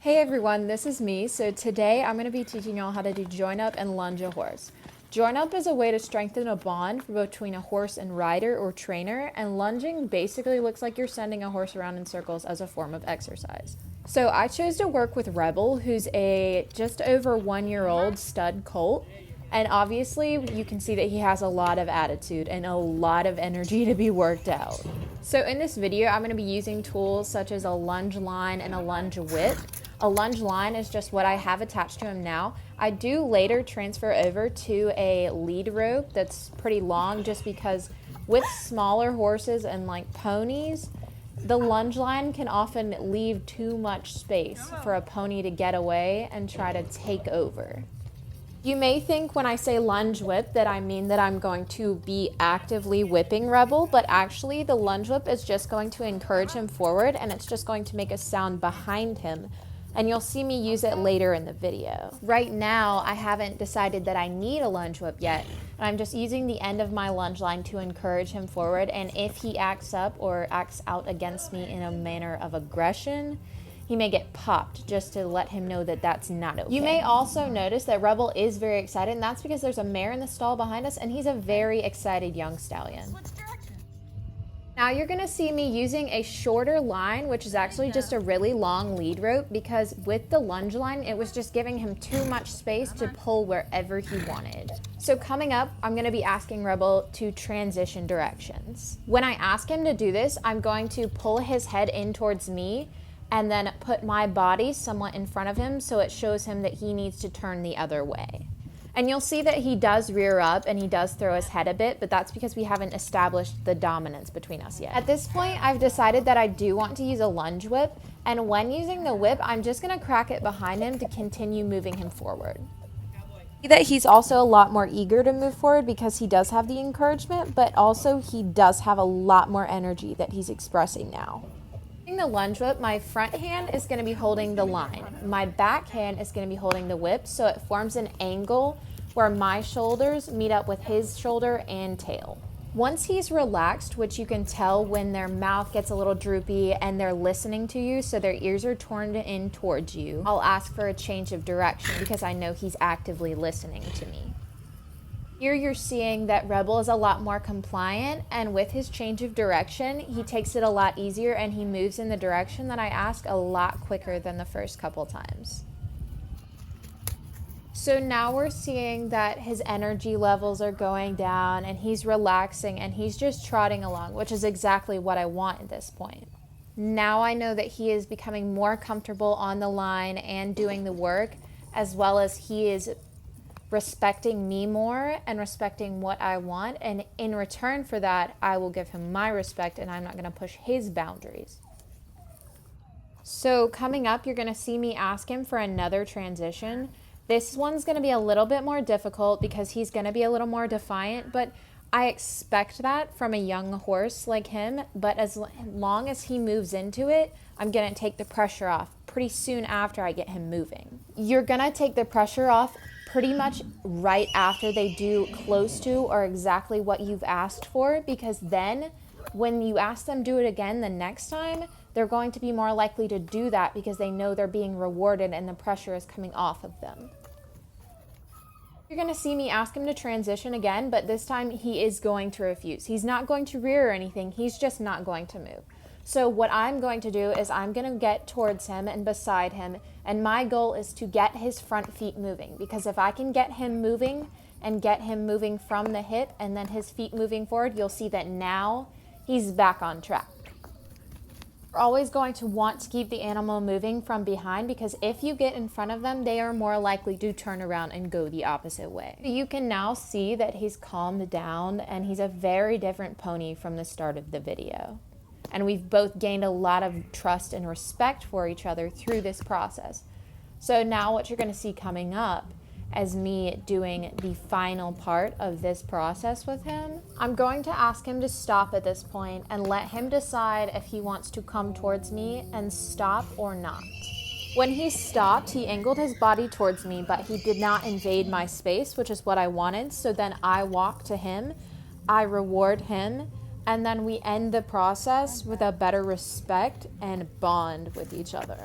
Hey everyone, this is me. So today I'm going to be teaching y'all how to do join up and lunge a horse. Join up is a way to strengthen a bond between a horse and rider or trainer, and lunging basically looks like you're sending a horse around in circles as a form of exercise. So I chose to work with Rebel, who's a just over 1-year-old stud colt. And obviously you can see that he has a lot of attitude and a lot of energy to be worked out. So in this video, I'm going to be using tools such as a lunge line and a lunge whip. A lunge line is just what I have attached to him now. I do later transfer over to a lead rope that's pretty long, just because with smaller horses and like ponies, the lunge line can often leave too much space for a pony to get away and try to take over. You may think when I say lunge whip that I mean that I'm going to be actively whipping Rebel, but actually the lunge whip is just going to encourage him forward, and it's just going to make a sound behind him. And you'll see me use it later in the video. Right now, I haven't decided that I need a lunge whip yet. I'm just using the end of my lunge line to encourage him forward, and if he acts up or acts out against me in a manner of aggression, he may get popped, just to let him know that that's not okay. You may also notice that Rebel is very excited, and that's because there's a mare in the stall behind us, and he's a very excited young stallion. Now you're gonna see me using a shorter line, which is actually just a really long lead rope, because with the lunge line, it was just giving him too much space to pull wherever he wanted. So coming up, I'm gonna be asking Rebel to transition directions. When I ask him to do this, I'm going to pull his head in towards me and then put my body somewhat in front of him so it shows him that he needs to turn the other way. And you'll see that he does rear up and he does throw his head a bit, but that's because we haven't established the dominance between us yet. At this point, I've decided that I do want to use a lunge whip, and when using the whip, I'm just gonna crack it behind him to continue moving him forward. See that he's also a lot more eager to move forward because he does have the encouragement, but also he does have a lot more energy that he's expressing now. The lunge whip, my front hand is going to be holding the line. My back hand is going to be holding the whip, so it forms an angle where my shoulders meet up with his shoulder and tail. Once he's relaxed, which you can tell when their mouth gets a little droopy and they're listening to you, so their ears are turned in towards you, I'll ask for a change of direction because I know he's actively listening to me. Here you're seeing that Rebel is a lot more compliant, and with his change of direction, he takes it a lot easier and he moves in the direction that I ask a lot quicker than the first couple times. So now we're seeing that his energy levels are going down and he's relaxing and he's just trotting along, which is exactly what I want at this point. Now I know that he is becoming more comfortable on the line and doing the work, as well as he is respecting me more and respecting what I want, and in return for that, I will give him my respect and I'm not going to push his boundaries. So coming up, you're going to see me ask him for another transition. This one's going to be a little bit more difficult because he's going to be a little more defiant, but I expect that from a young horse like him, but as long as he moves into it, I'm going to take the pressure off pretty soon after I get him moving. You're going to take the pressure off pretty much right after they do close to or exactly what you've asked for, because then when you ask them do it again the next time, they're going to be more likely to do that because they know they're being rewarded and the pressure is coming off of them. You're going to see me ask him to transition again, but this time he is going to refuse. He's not going to rear or anything, he's just not going to move. So what I'm going to do is I'm going to get towards him and beside him, and my goal is to get his front feet moving, because if I can get him moving and get him moving from the hip and then his feet moving forward, you'll see that now he's back on track. You're always going to want to keep the animal moving from behind, because if you get in front of them, they are more likely to turn around and go the opposite way. You can now see that he's calmed down and he's a very different pony from the start of the video. And we've both gained a lot of trust and respect for each other through this process. So now what you're going to see coming up as me doing the final part of this process with him, I'm going to ask him to stop at this point and let him decide if he wants to come towards me and stop or not. When he stopped, he angled his body towards me, but he did not invade my space, which is what I wanted. So then I walk to him, I reward him, and then we end the process with a better respect and bond with each other.